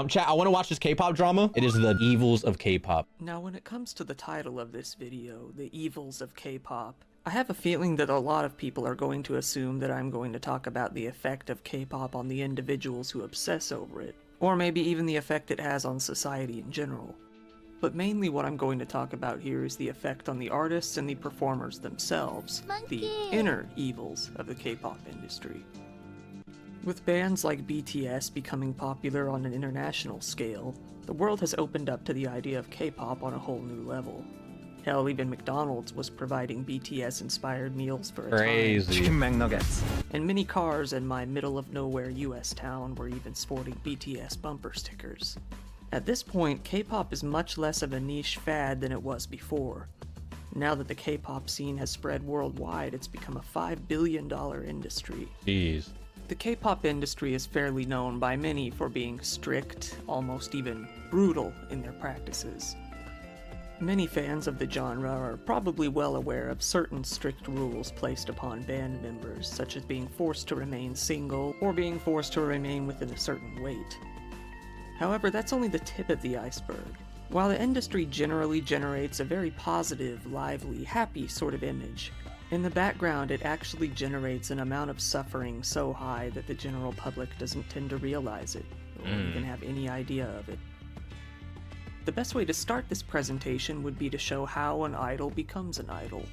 Chat, I want to watch this K-pop drama. It is the Evils of Kpop. Now, when it comes to the title of this video, The Evils of Kpop, I have a feeling that a lot of people are going to assume that I'm going to talk about the effect of K-pop on the individuals who obsess over it, or maybe even the effect it has on society in general. But mainly what I'm going to talk about here is the effect on the artists and the performers themselves, the inner evils of the K-pop industry. With bands like BTS becoming popular on an international scale, the world has opened up to the idea of K-pop on a whole new level. Hell, even McDonald's was providing BTS-inspired meals for a time. Chicken McNuggets. And many cars in my middle-of-nowhere US town were even sporting BTS bumper stickers. At this point, K-pop is much less of a niche fad than it was before. Now that the K-pop scene has spread worldwide, it's become a $5 billion industry. Jeez. The K-pop industry is fairly known by many for being strict, almost even brutal in their practices. Many fans of the genre are probably well aware of certain strict rules placed upon band members, such as being forced to remain single or being forced to remain within a certain weight. However, that's only the tip of the iceberg. While the industry generally generates a very positive, lively, happy sort of image, in the background it actually generates an amount of suffering so high that the general public doesn't tend to realize it, or even have any idea of it. The best way to start this presentation would be to show how an idol becomes an idol.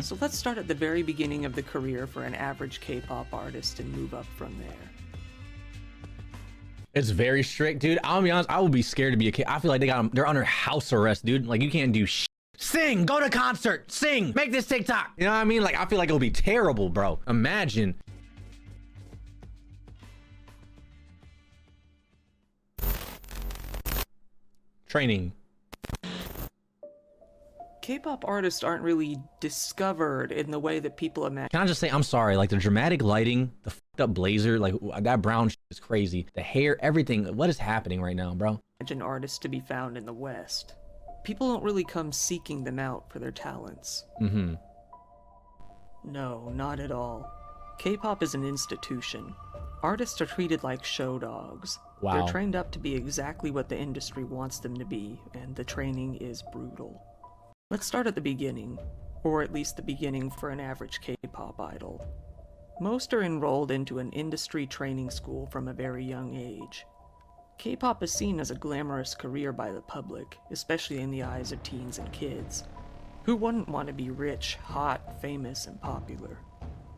So let's start at the very beginning of the career for an average K-pop artist and move up from there. It's very strict, dude. I'll be honest, I would be scared to be a kid. I feel like they're under house arrest, dude. Like, you can't do shit. Sing, go to concert, sing, make this TikTok. You know what I mean? Like, I feel like it'll be terrible, bro. Imagine. Training. K-pop artists aren't really discovered in the way that people imagine. Can I just say, I'm sorry, like the dramatic lighting, the fucked up blazer, like that brown shit is crazy. The hair, everything. What is happening right now, bro? Artists to be found in the West. People don't really come seeking them out for their talents. No, not at all. K-pop is an institution. Artists are treated like show dogs. Wow. They're trained up to be exactly what the industry wants them to be, and the training is brutal. Let's start at the beginning, or at least the beginning for an average K-pop idol. Most are enrolled into an industry training school from a very young age. K-pop is seen as a glamorous career by the public, especially in the eyes of teens and kids. Who wouldn't want to be rich, hot, famous, and popular?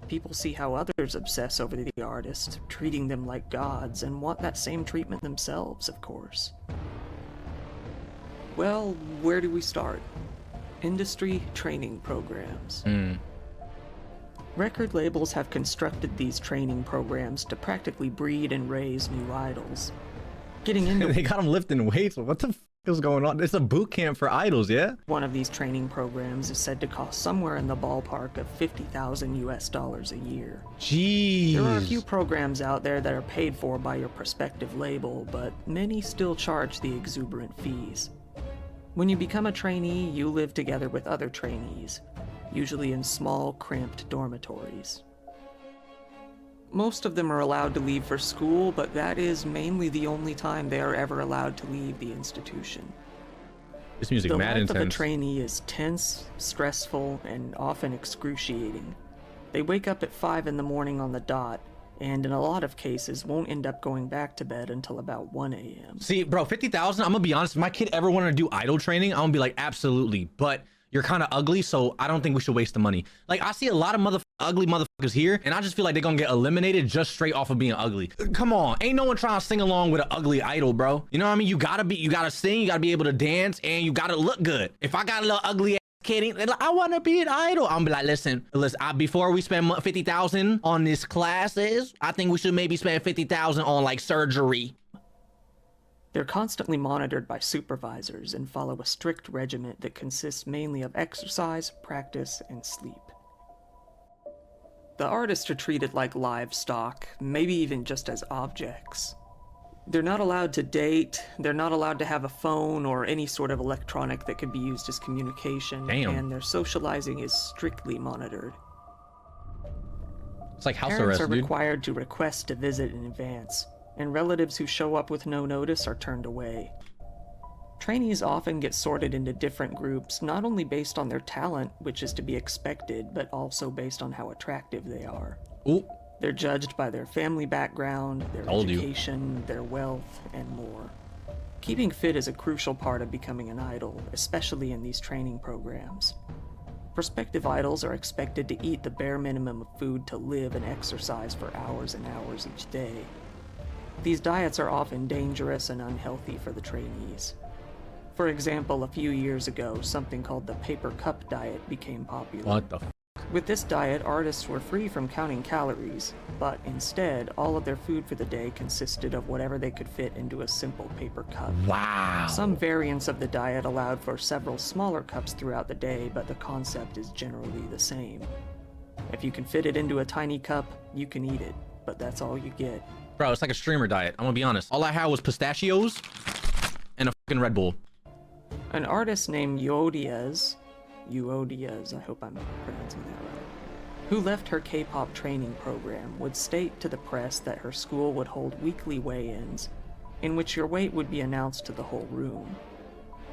People see how others obsess over the artist, treating them like gods, and want that same treatment themselves, of course. Well, where do we start? Industry training programs. Record labels have constructed these training programs to practically breed and raise new idols. Getting into They got them lifting weights. What the f is going on? It's a boot camp for idols, yeah? one of these training programs is said to cost somewhere in the ballpark of $50,000 US a year. Jeez. There are a few programs out there that are paid for by your prospective label, but many still charge the exuberant fees. When you become a trainee, you live together with other trainees, usually in small, cramped dormitories. Most of them are allowed to leave for school, but that is mainly the only time they are ever allowed to leave the institution. This music The mad life of a intense. trainee is tense, stressful, and often excruciating. They wake up at 5 in the morning on the dot, and in a lot of cases won't end up going back to bed until about 1 a.m. See, bro, 50,000, I'm gonna be honest, if my kid ever wanted to do idol training, I'm gonna be like, absolutely, but you're kind of ugly, so I don't think we should waste the money. Like, I see a lot of ugly motherfuckers here, and I just feel like they're gonna get eliminated just straight off of being ugly. Come on, ain't no one trying to sing along with an ugly idol, bro. You know what I mean? You gotta sing, you gotta be able to dance, and you gotta look good. If I got a little ugly kid, like, I want to be an idol, I'm be like, listen, before we spend 50,000 on these classes, I think we should maybe spend 50,000 on like surgery. They're constantly monitored by supervisors and follow a strict regimen that consists mainly of exercise, practice, and sleep. The artists are treated like livestock, maybe even just as objects. They're not allowed to date, they're not allowed to have a phone or any sort of electronic that could be used as communication, and their socializing is strictly monitored. It's like house Parents arrest, are dude. required to request a visit in advance. and relatives who show up with no notice are turned away. Trainees often get sorted into different groups, not only based on their talent, which is to be expected, but also based on how attractive they are. Ooh. They're judged by their family background, their education, their wealth, and more. Keeping fit is a crucial part of becoming an idol, especially in these training programs. Prospective idols are expected to eat the bare minimum of food to live and exercise for hours and hours each day. These diets are often dangerous and unhealthy for the trainees. For example, a few years ago, something called the paper cup diet became popular. What the f? With this diet, artists were free from counting calories, but instead, all of their food for the day consisted of whatever they could fit into a simple paper cup. Wow. Some variants of the diet allowed for several smaller cups throughout the day, but the concept is generally the same. If you can fit it into a tiny cup, you can eat it, but that's all you get. Bro, it's like a streamer diet. I'm gonna be honest. All I had was pistachios and a fucking Red Bull. An artist named Euodias, I hope I'm pronouncing that right, who left her K-pop training program, would state to the press that her school would hold weekly weigh-ins, in which your weight would be announced to the whole room.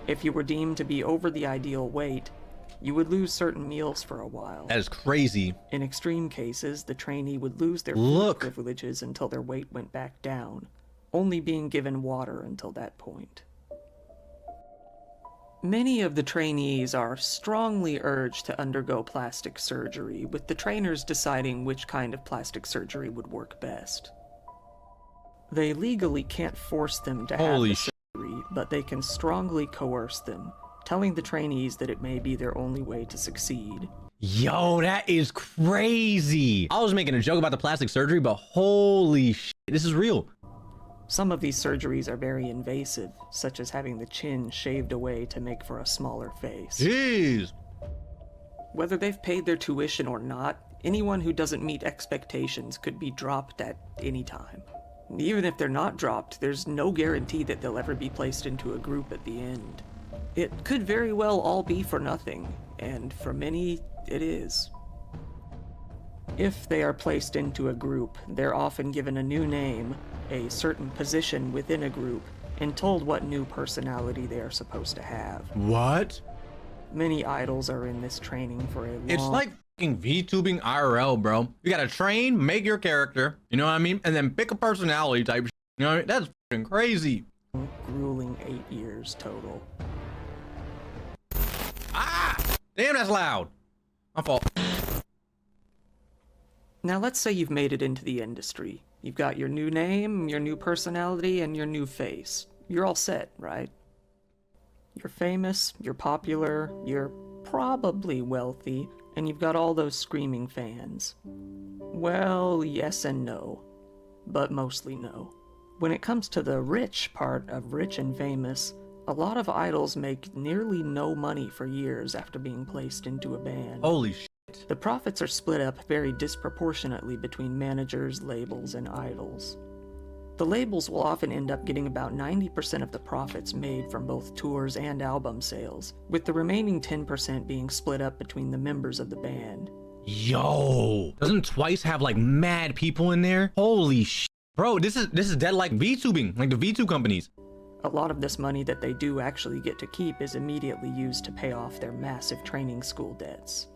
If you were deemed to be over the ideal weight, you would lose certain meals for a while. That is crazy. In extreme cases, the trainee would lose their food privileges until their weight went back down, only being given water until that point. Many of the trainees are strongly urged to undergo plastic surgery, with the trainers deciding which kind of plastic surgery would work best. They legally can't force them to have the surgery, but they can strongly coerce them, telling the trainees that it may be their only way to succeed. Yo, that is crazy. I was making a joke about the plastic surgery, but holy shit, this is real. Some of these surgeries are very invasive, such as having the chin shaved away to make for a smaller face. Jeez. Whether they've paid their tuition or not, anyone who doesn't meet expectations could be dropped at any time. Even if they're not dropped, there's no guarantee that they'll ever be placed into a group at the end. It could very well all be for nothing, and for many, it is. If they are placed into a group, they're often given a new name, a certain position within a group, and told what new personality they are supposed to have. What? Many idols are in this training for a long... It's like fucking VTubing IRL, bro. You gotta train, make your character, you know what I mean? And then pick a personality type shit, you know what I mean? That's fucking crazy. Grueling 8 years total. Ah! Damn, that's loud. My fault. Now let's say you've made it into the industry. You've got your new name, your new personality, and your new face. You're all set, right? You're famous, you're popular, you're probably wealthy, and you've got all those screaming fans. Well, yes and no, but mostly no. When it comes to the rich part of rich and famous, a lot of idols make nearly no money for years after being placed into a band. Holy shit. The profits are split up very disproportionately between managers, labels, and idols. The labels will often end up getting about 90% of the profits made from both tours and album sales, with the remaining 10% being split up between the members of the band. Yo, doesn't Twice have like mad people in there? Holy shit. Bro, this is dead like VTubing, like the VTube companies. A lot of this money that they do actually get to keep is immediately used to pay off their massive training school debts.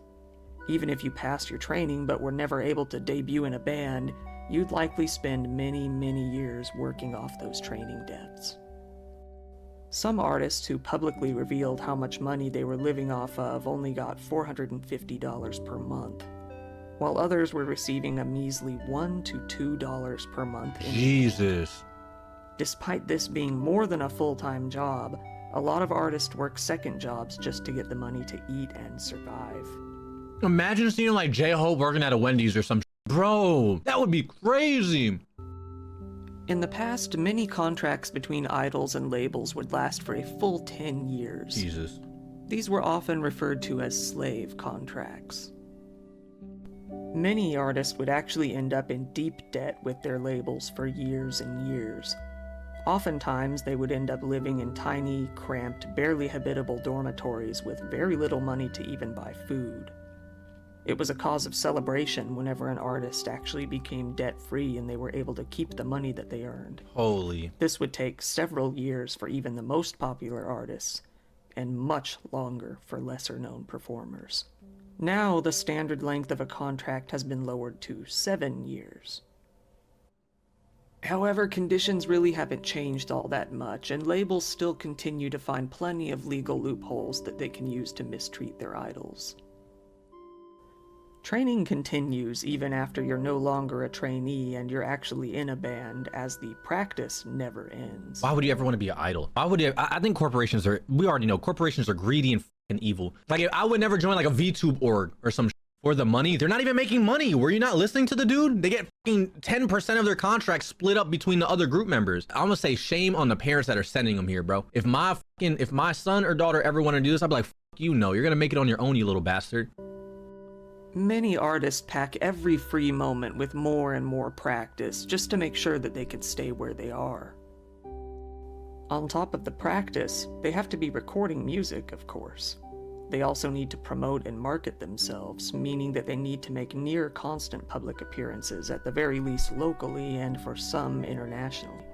Even if you passed your training but were never able to debut in a band, you'd likely spend many, many years working off those training debts. Some artists who publicly revealed how much money they were living off of only got $450 per month, while others were receiving a measly $1 to $2 per month. Jesus. Despite this being more than a full-time job, a lot of artists work second jobs just to get the money to eat and survive. Imagine seeing like J-Hope working at a Wendy's or some bro, that would be crazy. In the past, many contracts between idols and labels would last for a full 10 years. Jesus. These were often referred to as slave contracts. Many artists would actually end up in deep debt with their labels for years and years. Oftentimes, they would end up living in tiny, cramped, barely habitable dormitories with very little money to even buy food. It was a cause of celebration whenever an artist actually became debt-free and they were able to keep the money that they earned. Holy. This would take several years for even the most popular artists, and much longer for lesser-known performers. Now, the standard length of a contract has been lowered to 7 years. However, conditions really haven't changed all that much, and labels still continue to find plenty of legal loopholes that they can use to mistreat their idols. Training continues even after you're no longer a trainee and you're actually in a band, as the practice never ends. Why would you ever want to be an idol? Why would you? I think corporations are, we already know, corporations are greedy and fucking evil. Like, I would never join like a VTube org or some for the money. They're not even making money. Were you not listening to the dude? They get fucking 10% of their contract split up between the other group members. I'm gonna say shame on the parents that are sending them here, bro. If my son or daughter ever want to do this, I'd be like, fuck you, no, you're gonna make it on your own, you little bastard. Many artists pack every free moment with more and more practice just to make sure that they can stay where they are. On top of the practice, they have to be recording music, of course. They also need to promote and market themselves, meaning that they need to make near constant public appearances, at the very least locally and for some internationally.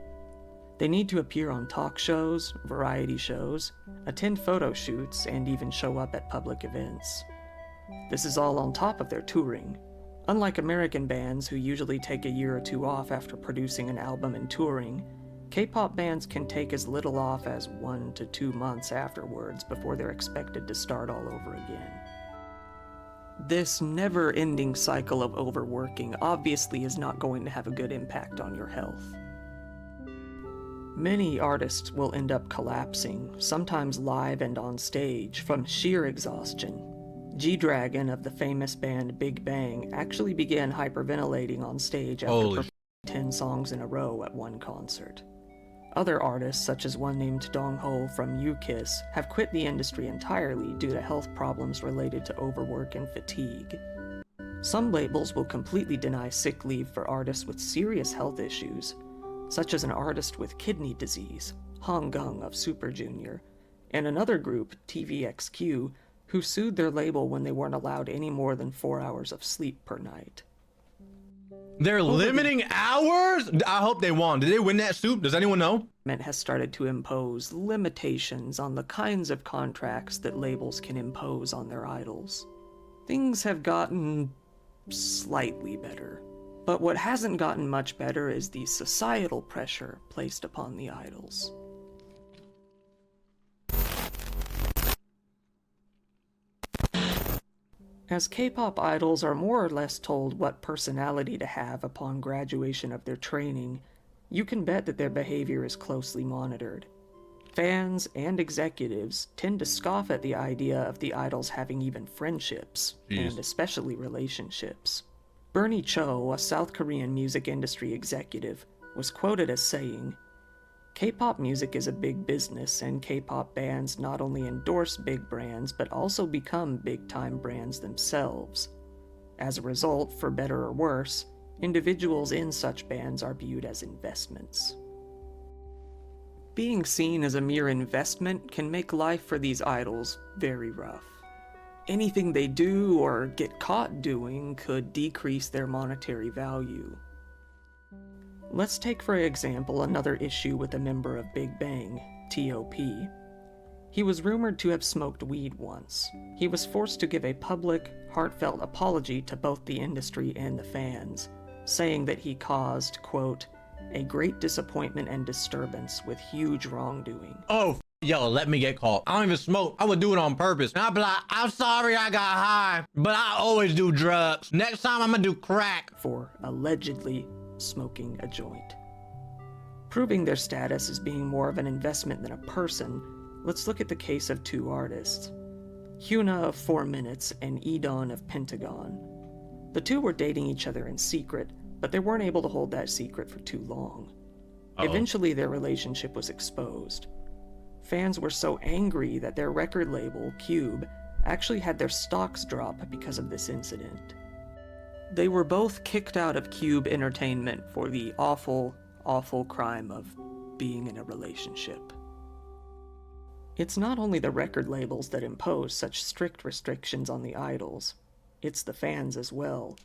They need to appear on talk shows, variety shows, attend photo shoots, and even show up at public events. This is all on top of their touring. Unlike American bands who usually take a year or two off after producing an album and touring, K-pop bands can take as little off as 1 to 2 months afterwards before they're expected to start all over again. This never-ending cycle of overworking obviously is not going to have a good impact on your health. Many artists will end up collapsing, sometimes live and on stage, from sheer exhaustion. G-Dragon of the famous band Big Bang actually began hyperventilating on stage after performing 10 songs in a row at one concert. Other artists, such as one named Dongho from U-Kiss, have quit the industry entirely due to health problems related to overwork and fatigue. Some labels will completely deny sick leave for artists with serious health issues, such as an artist with kidney disease, Hong Gung of Super Junior, and another group, TVXQ, who sued their label when they weren't allowed any more than 4 hours of sleep per night. They're limiting hours? I hope they won. Did they win that suit? Does anyone know? Has started to impose limitations on the kinds of contracts that labels can impose on their idols. Things have gotten slightly better, but what hasn't gotten much better is the societal pressure placed upon the idols. As K-pop idols are more or less told what personality to have upon graduation of their training, you can bet that their behavior is closely monitored. Fans and executives tend to scoff at the idea of the idols having even friendships, and especially relationships. Bernie Cho, a South Korean music industry executive, was quoted as saying, "K-pop music is a big business, and K-pop bands not only endorse big brands, but also become big-time brands themselves. As a result, for better or worse, individuals in such bands are viewed as investments." Being seen as a mere investment can make life for these idols very rough. Anything they do or get caught doing could decrease their monetary value. Let's take for example another issue with a member of Big Bang, T.O.P. He was rumored to have smoked weed once. He was forced to give a public, heartfelt apology to both the industry and the fans, saying that he caused, quote, "a great disappointment and disturbance with huge wrongdoing." Oh, yo, let me get caught. I don't even smoke. I would do it on purpose. And I'd be like, "I'm sorry I got high, but I always do drugs. Next time I'm gonna do crack." For allegedly smoking a joint. Proving their status as being more of an investment than a person, let's look at the case of two artists, Hyuna of 4 Minutes and Edon of Pentagon. The two were dating each other in secret, but they weren't able to hold that secret for too long. Eventually their relationship was exposed. Fans were so angry that their record label, Cube, actually had their stocks drop because of this incident. They were both kicked out of Cube Entertainment for the awful, awful crime of being in a relationship. It's not only the record labels that impose such strict restrictions on the idols. it's the fans as well.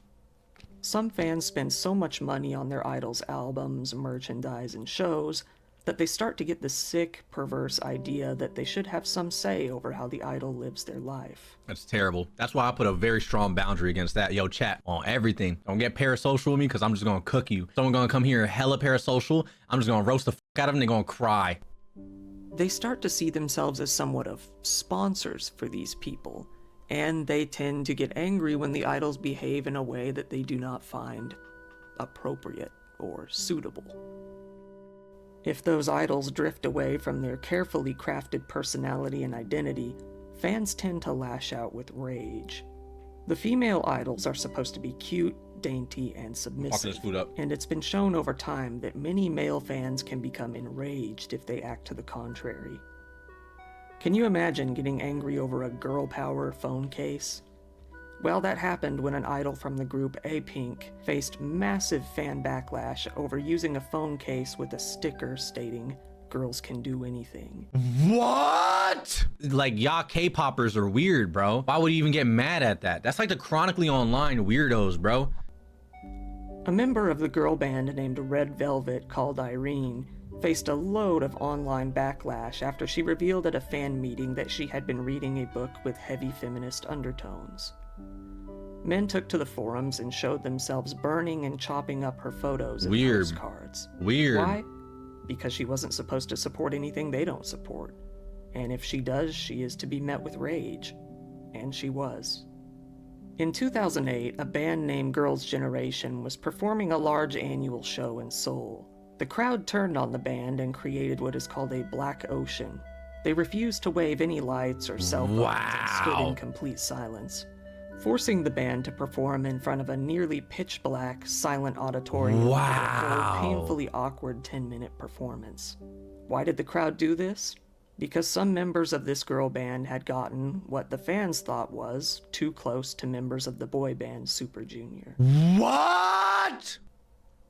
Some fans spend so much money on their idols' albums, merchandise, and shows that they start to get the sick, perverse idea that they should have some say over how the idol lives their life. That's terrible. That's why I put a very strong boundary against that. Yo, chat on everything. Don't get parasocial with me because I'm just gonna cook you. Someone gonna come here hella parasocial, I'm just gonna roast the fuck out of them. They're gonna cry. They start to see themselves as somewhat of sponsors for these people, and they tend to get angry when the idols behave in a way that they do not find appropriate or suitable. If those idols drift away from their carefully crafted personality and identity, fans tend to lash out with rage. The female idols are supposed to be cute, dainty, and submissive, this food up. and it's been shown over time that many male fans can become enraged if they act to the contrary. Can you imagine getting angry over a girl power phone case? Well, that happened when an idol from the group A-Pink faced massive fan backlash over using a phone case with a sticker stating, "Girls can do anything." What? Like, y'all K-poppers are weird, bro. Why would you even get mad at that? That's like the chronically online weirdos, bro. A member of the girl band named Red Velvet, called Irene, faced a load of online backlash after she revealed at a fan meeting that she had been reading a book with heavy feminist undertones. Men took to the forums and showed themselves burning and chopping up her photos and postcards. Weird. Why? Because she wasn't supposed to support anything they don't support. And if she does, she is to be met with rage. And she was. In 2008, a band named Girls' Generation was performing a large annual show in Seoul. The crowd turned on the band and created what is called a black ocean. They refused to wave any lights or cell phones and stood in complete silence, forcing the band to perform in front of a nearly pitch-black, silent auditorium for a painfully awkward 10-minute performance. Why did the crowd do this? Because some members of this girl band had gotten what the fans thought was too close to members of the boy band Super Junior. What?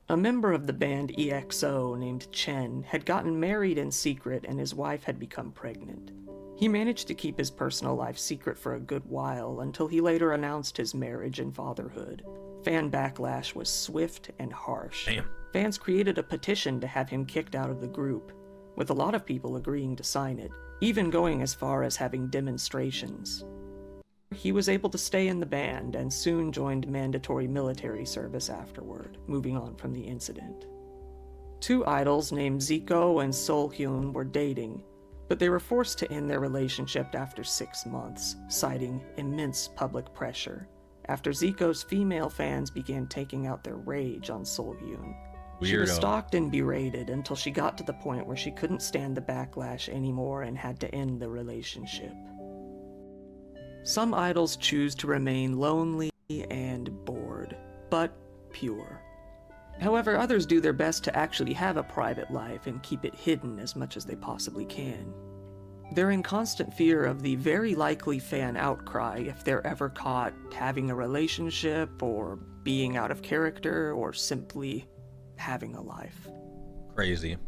A member of the band EXO named Chen had gotten married in secret and his wife had become pregnant. He managed to keep his personal life secret for a good while until he later announced his marriage and fatherhood. Fan backlash was swift and harsh. Damn. Fans created a petition to have him kicked out of the group, with a lot of people agreeing to sign it, even going as far as having demonstrations. He was able to stay in the band and soon joined mandatory military service afterward, moving on from the incident. Two idols named Zico and Seolhyun were dating, but they were forced to end their relationship after 6 months, citing immense public pressure, after Zico's female fans began taking out their rage on Seolhyun. She was stalked and berated until she got to the point where she couldn't stand the backlash anymore and had to end the relationship. Some idols choose to remain lonely and bored, but pure. However, others do their best to actually have a private life and keep it hidden as much as they possibly can. They're in constant fear of the very likely fan outcry if they're ever caught having a relationship or being out of character or simply having a life. Crazy.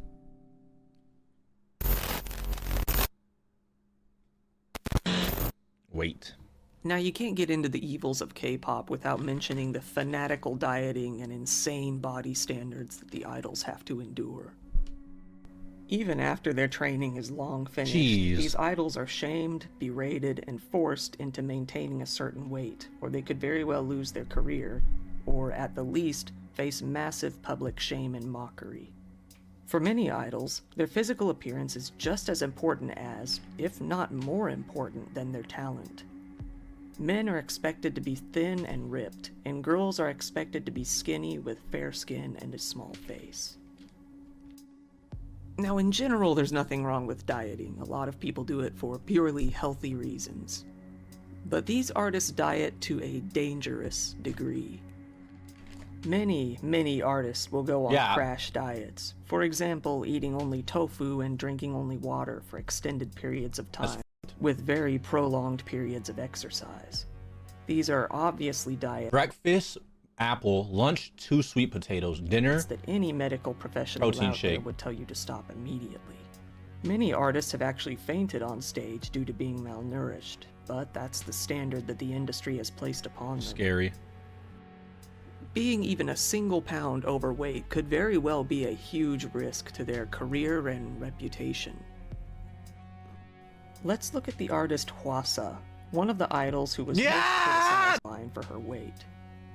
Wait. Now, you can't get into the evils of K-pop without mentioning the fanatical dieting and insane body standards that the idols have to endure. Even after their training is long finished, these idols are shamed, berated, and forced into maintaining a certain weight, or they could very well lose their career, or at the least, face massive public shame and mockery. For many idols, their physical appearance is just as important as, if not more important than their talent. Men are expected to be thin and ripped, and girls are expected to be skinny with fair skin and a small face. Now, in general, there's nothing wrong with dieting. A lot of people do it for purely healthy reasons. But these artists diet to a dangerous degree. Many artists will go on crash diets. For example, eating only tofu and drinking only water for extended periods of time, with very prolonged periods of exercise. These are obviously diets. Breakfast, apple, lunch, 2 sweet potatoes, dinner, that any medical professional protein out there shake would tell you to stop immediately. Many artists have actually fainted on stage due to being malnourished, but that's the standard that the industry has placed upon them. Scary. Being even a single pound overweight could very well be a huge risk to their career and reputation. Let's look at the artist Hwasa, one of the idols who was most criticized online for her weight.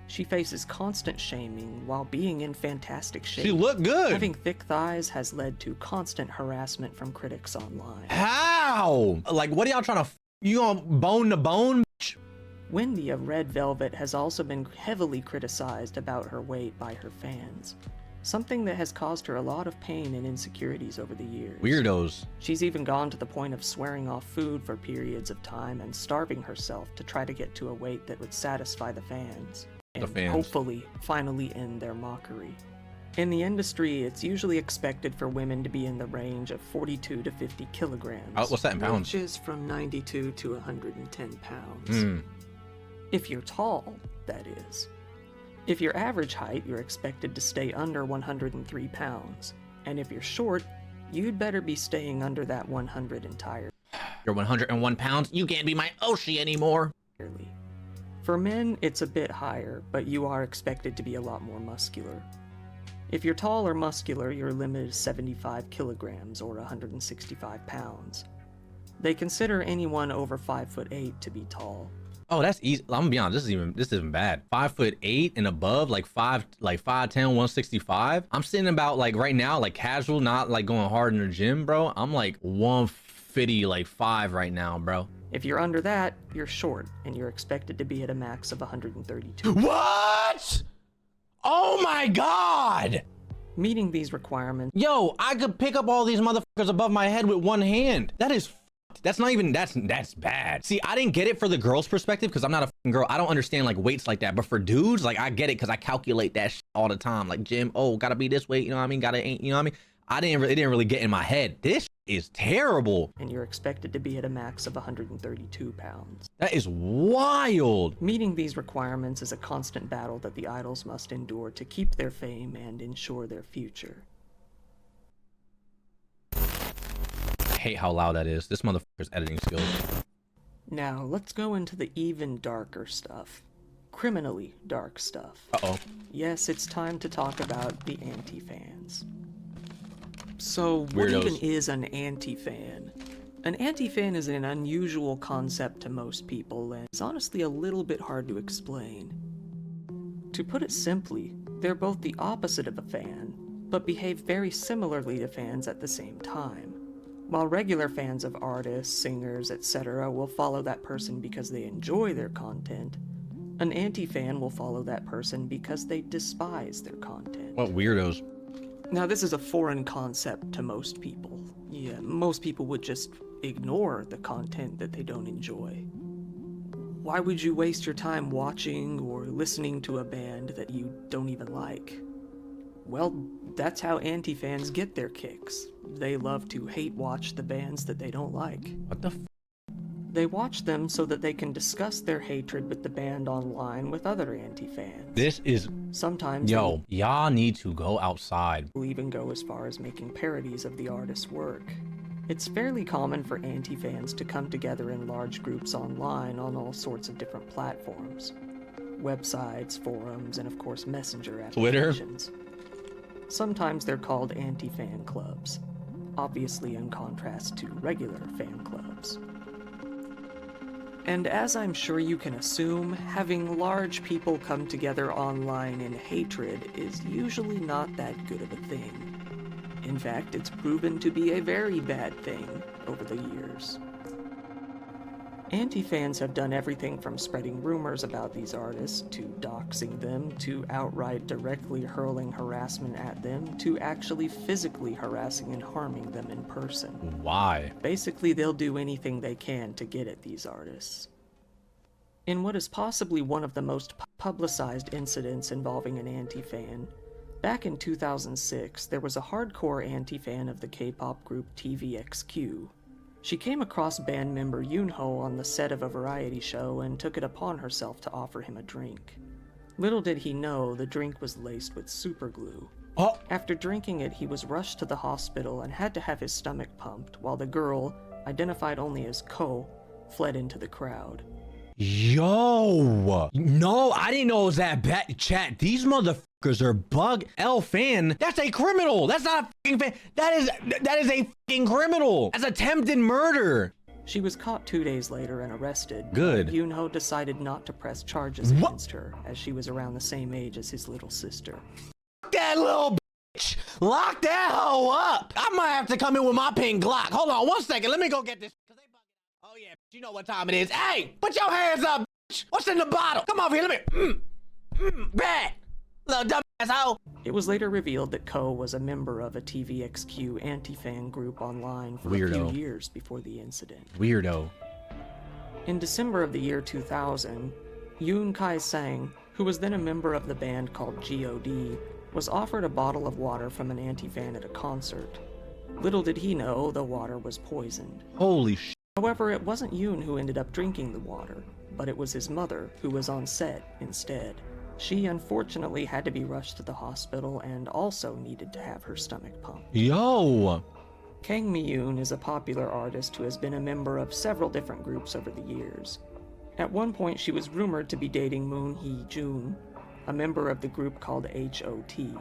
She faces constant shaming while being in fantastic shape. She looked good. Having thick thighs has led to constant harassment from critics online. How? Like, what are y'all trying to you on bone to bone? Wendy of Red Velvet has also been heavily criticized about her weight by her fans, something that has caused her a lot of pain and insecurities over the years. Weirdos. She's even gone to the point of swearing off food for periods of time and starving herself to try to get to a weight that would satisfy the fans, and hopefully finally end their mockery. In the industry, it's usually expected for women to be in the range of 42 to 50 kilograms. What's that in pounds? Which is from 92 to 110 pounds. If you're tall, that is. If you're average height, you're expected to stay under 103 pounds. And if you're short, you'd better be staying under that 100 entirely. You're 101 pounds. You can't be my Oshi anymore. For men, it's a bit higher, but you are expected to be a lot more muscular. If you're tall or muscular, your limit is 75 kilograms or 165 pounds. They consider anyone over 5'8" to be tall. Oh, that's easy. I'm gonna be honest. This isn't bad. 5'8" and above, like 5'10", 165. I'm sitting about like right now, like casual, not like going hard in the gym, bro. I'm like 150, like 5 right now, bro. If you're under that, you're short, and you're expected to be at a max of 132. What? Oh my God! Meeting these requirements. Yo, I could pick up all these motherfuckers above my head with one hand. That is. That's not even, that's bad. See, I didn't get it for the girl's perspective because I'm not a fucking girl. I don't understand like weights like that. But for dudes, like I get it because I calculate that shit all the time. Like gym, oh, gotta be this weight, you know what I mean? You know what I mean? It didn't really get in my head. This is terrible. And you're expected to be at a max of 132 pounds. That is wild. Meeting these requirements is a constant battle that the idols must endure to keep their fame and ensure their future. Hate how loud that is. This motherfucker's editing skills. Now, let's go into the even darker stuff. Criminally dark stuff. Uh-oh. Yes, it's time to talk about the anti-fans. So, what Weirdos. even is an anti-fan? An anti-fan is an unusual concept to most people, and it's honestly a little bit hard to explain. To put it simply, they're both the opposite of a fan, but behave very similarly to fans at the same time. While regular fans of artists, singers, etc. will follow that person because they enjoy their content, an anti-fan will follow that person because they despise their content. What weirdos. Now, this is a foreign concept to most people. Yeah, most people would just ignore the content that they don't enjoy. Why would you waste your time watching or listening to a band that you don't even like? Well, that's how anti-fans get their kicks. They love to hate watch the bands that they don't like. What the f? They watch them so that they can discuss their hatred with the band online with other anti-fans. This is... Sometimes Yo, y'all need to go outside. will even go as far as making parodies of the artist's work. It's fairly common for anti-fans to come together in large groups online on all sorts of different platforms. Websites, forums, and of course messenger applications. Twitter? Sometimes they're called anti-fan clubs, obviously in contrast to regular fan clubs. And as I'm sure you can assume, having large people come together online in hatred is usually not that good of a thing. In fact, it's proven to be a very bad thing over the years. Anti-fans have done everything from spreading rumors about these artists, to doxing them, to outright directly hurling harassment at them, to actually physically harassing and harming them in person. Why? Basically, they'll do anything they can to get at these artists. In what is possibly one of the most publicized incidents involving an anti-fan, back in 2006, there was a hardcore anti-fan of the K-pop group TVXQ. She came across band member Yoonho on the set of a variety show and took it upon herself to offer him a drink. Little did he know the drink was laced with superglue. Oh, After drinking it, he was rushed to the hospital and had to have his stomach pumped, while the girl, identified only as Ko, fled into the crowd. yo. No, I didn't know it was that bad. Chat, these motherfuckers are bug. L fan, that's a criminal. That's not a fucking fan. That is a fucking criminal. That's attempted murder. She was caught 2 days later and arrested. Good. Yoonho decided not to press charges against her, as she was around the same age as his little sister. That little bitch. Lock that hoe up. I might have to come in with my pink Glock. Hold on 1 second. Let me go get this. Oh yeah, you know what time it is. Hey, put your hands up, bitch. What's in the bottle? Come over here. Let me. Bad. Little dumbass hoe. It was later revealed that Ko was a member of a TVXQ anti-fan group online for a Weirdo. few years before the incident. Weirdo. In December of the year 2000, Yoon Kai-sang, who was then a member of the band called G.O.D., was offered a bottle of water from an anti-fan at a concert. Little did he know the water was poisoned. Holy shit. However, it wasn't Yoon who ended up drinking the water, but it was his mother who was on set instead. She unfortunately had to be rushed to the hospital and also needed to have her stomach pumped. Yo. Kang Mi-yoon is a popular artist who has been a member of several different groups over the years. At one point, she was rumored to be dating Moon Hee-jun, a member of the group called H.O.T.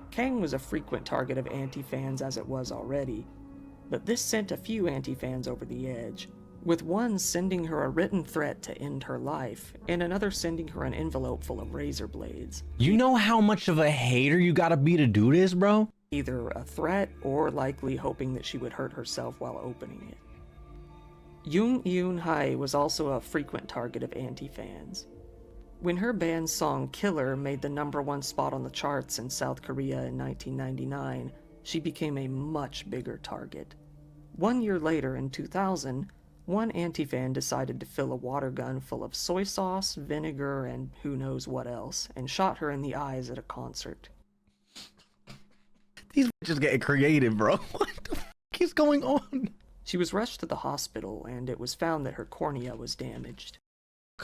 Kang was a frequent target of anti-fans as it was already, but this sent a few anti-fans over the edge, with one sending her a written threat to end her life, and another sending her an envelope full of razor blades. You know how much of a hater you gotta be to do this, bro? Either a threat or likely hoping that she would hurt herself while opening it. Yoon Eun-hae was also a frequent target of anti-fans. When her band's song Killer made the #1 spot on the charts in South Korea in 1999, she became a much bigger target. 1 year later, in 2000, one anti-fan decided to fill a water gun full of soy sauce, vinegar, and who knows what else, and shot her in the eyes at a concert. These bitches getting creative, bro. What the fuck is going on? She was rushed to the hospital, and it was found that her cornea was damaged.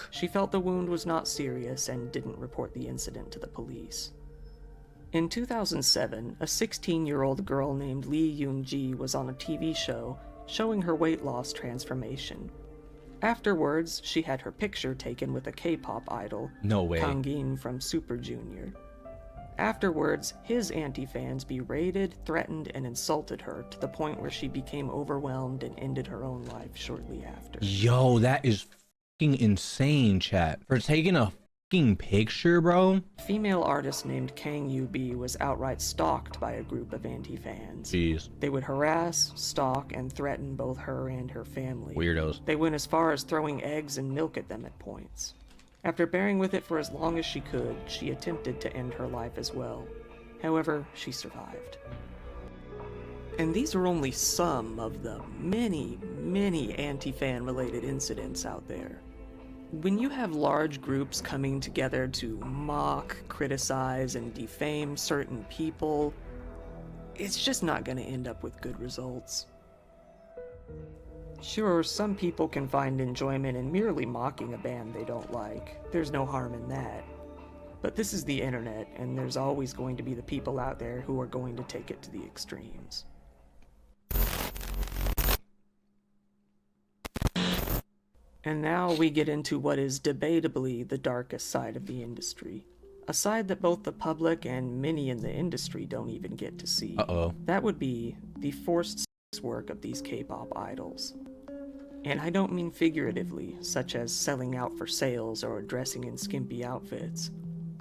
She felt the wound was not serious and didn't report the incident to the police. In 2007, a 16-year-old girl named Lee Yoon-ji was on a TV show showing her weight loss transformation. Afterwards, she had her picture taken with a K-pop idol, No way. Kangin from Super Junior. Afterwards, his anti-fans berated, threatened, and insulted her to the point where she became overwhelmed and ended her own life shortly after. Yo, that is fucking insane, chat. For taking a fucking picture, bro. A female artist named Kang Yoo-bi was outright stalked by a group of anti-fans. Jeez. They would harass, stalk, and threaten both her and her family. Weirdos. They went as far as throwing eggs and milk at them at points. After bearing with it for as long as she could, she attempted to end her life as well. However, she survived. And these are only some of the many, many anti-fan related incidents out there. When you have large groups coming together to mock, criticize, and defame certain people, it's just not going to end up with good results. Sure, some people can find enjoyment in merely mocking a band they don't like. There's no harm in that. But this is the internet, and there's always going to be the people out there who are going to take it to the extremes. And now we get into what is debatably the darkest side of the industry. A side that both the public and many in the industry don't even get to see. Uh-oh. That would be the forced sex work of these K-pop idols. And I don't mean figuratively, such as selling out for sales or dressing in skimpy outfits.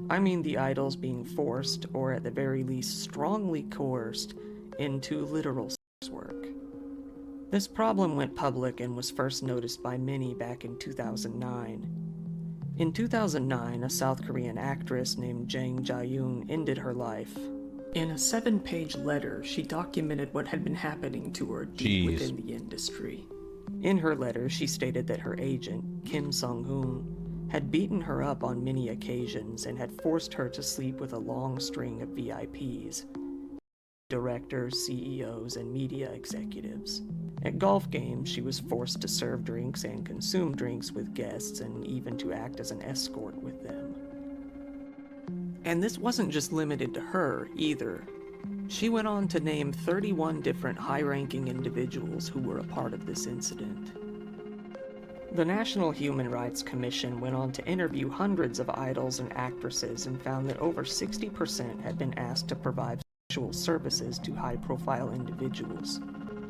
I mean the idols being forced, or at the very least strongly coerced, into literal sex work. This problem went public and was first noticed by many back in 2009. In 2009, a South Korean actress named Jang Ja-yoon ended her life. In a 7-page letter, she documented what had been happening to her deep within the industry. In her letter, she stated that her agent, Kim Sung-hoon, had beaten her up on many occasions and had forced her to sleep with a long string of VIPs, directors, CEOs, and media executives. At golf games, she was forced to serve drinks and consume drinks with guests and even to act as an escort with them. And this wasn't just limited to her, either. She went on to name 31 different high-ranking individuals who were a part of this incident. The National Human Rights Commission went on to interview hundreds of idols and actresses and found that over 60% had been asked to provide sexual services to high-profile individuals,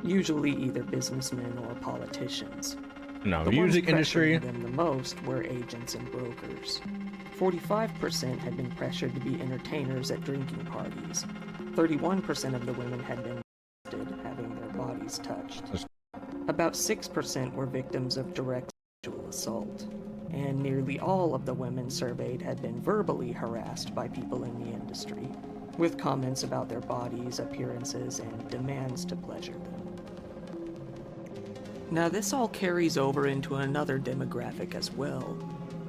usually either businessmen or politicians. No, The music ones industry. pressuring them the most were agents and brokers. 45% had been pressured to be entertainers at drinking parties. 31% of the women had been molested, having their bodies touched. About 6% were victims of direct sexual assault, and nearly all of the women surveyed had been verbally harassed by people in the industry, with comments about their bodies, appearances, and demands to pleasure them. Now this all carries over into another demographic as well.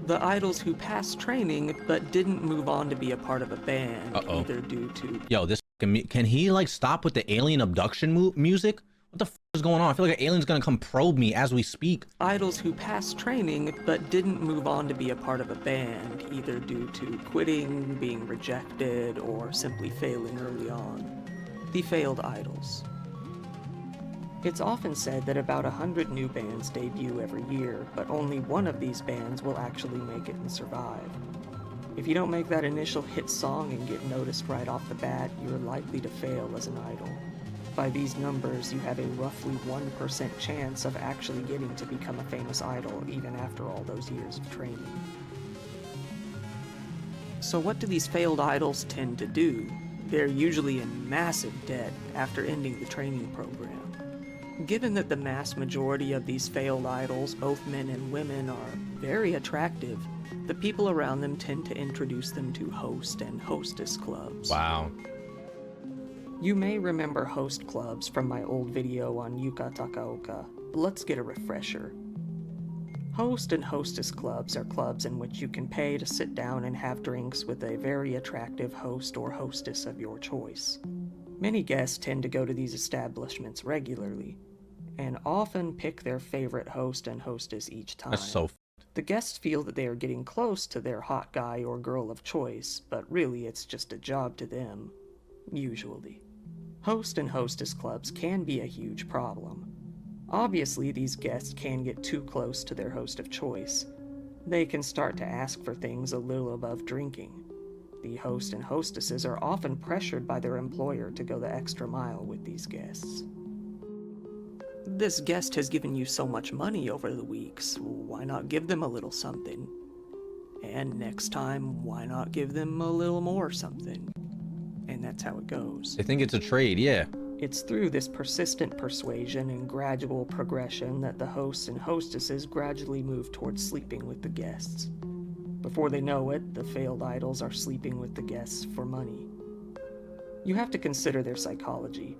The idols who passed training but didn't move on to be a part of a band, either due to... Yo, this can he like stop with the alien abduction music? What the f is going on? I feel like an alien's gonna come probe me as we speak. Idols who passed training but didn't move on to be a part of a band, either due to quitting, being rejected, or simply failing early on. The failed idols. It's often said that about 100 new bands debut every year, but only one of these bands will actually make it and survive. If you don't make that initial hit song and get noticed right off the bat, you're likely to fail as an idol. By these numbers, you have a roughly 1% chance of actually getting to become a famous idol, even after all those years of training. So what do these failed idols tend to do? They're usually in massive debt after ending the training program. Given that the mass majority of these failed idols, both men and women, are very attractive, the people around them tend to introduce them to host and hostess clubs. Wow. You may remember host clubs from my old video on Yuka Takaoka, but let's get a refresher. Host and hostess clubs are clubs in which you can pay to sit down and have drinks with a very attractive host or hostess of your choice. Many guests tend to go to these establishments regularly, and often pick their favorite host and hostess each time. That's so The guests feel that they are getting close to their hot guy or girl of choice, but really it's just a job to them, usually. Host and hostess clubs can be a huge problem. Obviously, these guests can get too close to their host of choice. They can start to ask for things a little above drinking. The host and hostesses are often pressured by their employer to go the extra mile with these guests. This guest has given you so much money over the weeks, why not give them a little something? And next time, why not give them a little more something? And that's how it goes. They think it's a trade, yeah. It's through this persistent persuasion and gradual progression that the hosts and hostesses gradually move towards sleeping with the guests. Before they know it, the failed idols are sleeping with the guests for money. You have to consider their psychology.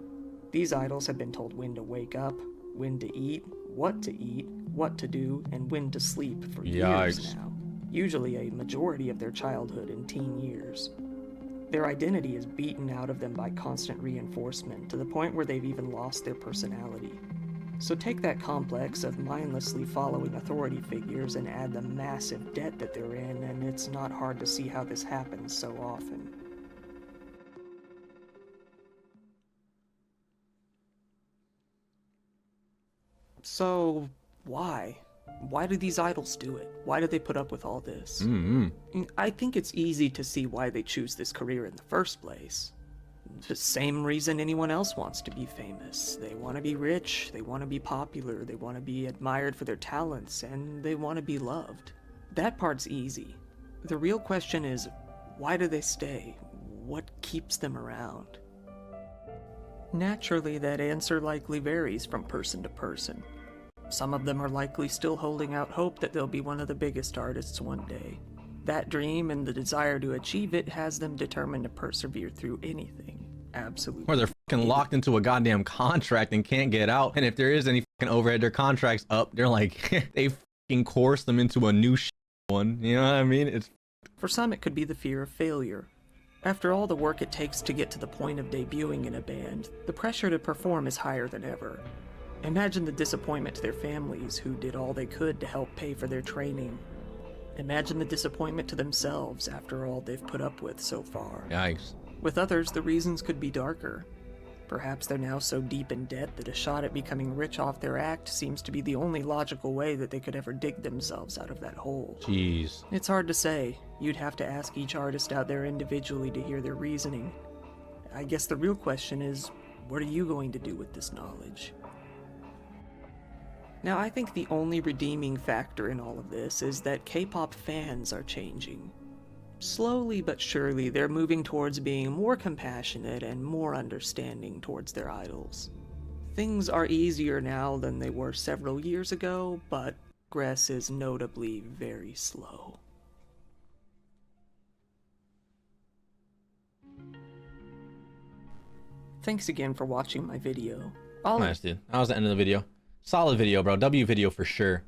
These idols have been told when to wake up, when to eat, what to do, and when to sleep for years now. Usually a majority of their childhood and teen years. Their identity is beaten out of them by constant reinforcement to the point where they've even lost their personality. So take that complex of mindlessly following authority figures and add the massive debt that they're in, and it's not hard to see how this happens so often. So, why? Why do these idols do it? Why do they put up with all this? I think it's easy to see why they choose this career in the first place. The same reason anyone else wants to be famous. They want to be rich, they want to be popular, they want to be admired for their talents, and they want to be loved. That part's easy. The real question is, why do they stay? What keeps them around? Naturally, that answer likely varies from person to person. Some of them are likely still holding out hope that they'll be one of the biggest artists one day. That dream and the desire to achieve it has them determined to persevere through anything. Absolutely. Or they're fucking locked into a goddamn contract and can't get out. And if there is any fucking overhead, their contract's up. They're like, they fucking coerce them into a new one. You know what I mean? It's For some, it could be the fear of failure. After all the work it takes to get to the point of debuting in a band, the pressure to perform is higher than ever. Imagine the disappointment to their families who did all they could to help pay for their training. Imagine the disappointment to themselves after all they've put up with so far. Yikes. With others, the reasons could be darker. Perhaps they're now so deep in debt that a shot at becoming rich off their act seems to be the only logical way that they could ever dig themselves out of that hole. Jeez. It's hard to say. You'd have to ask each artist out there individually to hear their reasoning. I guess the real question is, what are you going to do with this knowledge? Now, I think the only redeeming factor in all of this is that K-pop fans are changing. Slowly but surely, they're moving towards being more compassionate and more understanding towards their idols. Things are easier now than they were several years ago, but progress is notably very slow. Thanks again for watching my video. Nice, dude. That was the end of the video. Solid video, bro. W video for sure.